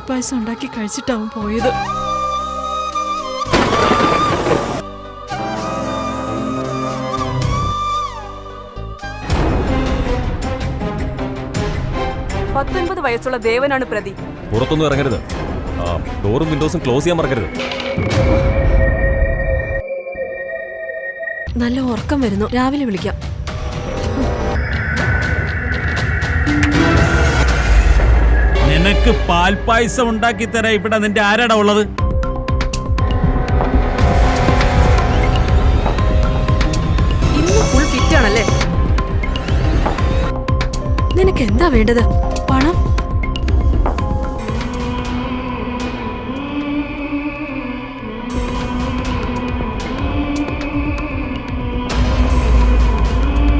പാൽപ്പായസം ഉണ്ടാക്കി കഴിച്ചിട്ടാവും പോയത്. വയസ്സുള്ള ദേവനാണ് പ്രതി. പുറത്തൊന്നും ഇറങ്ങരുത്. ഡോറും വിൻഡോസും ക്ലോസ് ചെയ്യാൻ മറക്കരുത്. നല്ല ഉറക്കം വരുന്നു, രാവിലെ വിളിക്കാം. നിനക്ക് പാൽപ്പായസം ഉണ്ടാക്കി തരാ ഇവിടെ നിന്റെ ആരാടാ ഉള്ളത്? ഇന്ന് ഫുൾ ഫിറ്റ് ആണല്ലേ? നിനക്ക് എന്താ വേണ്ടത്? പണം?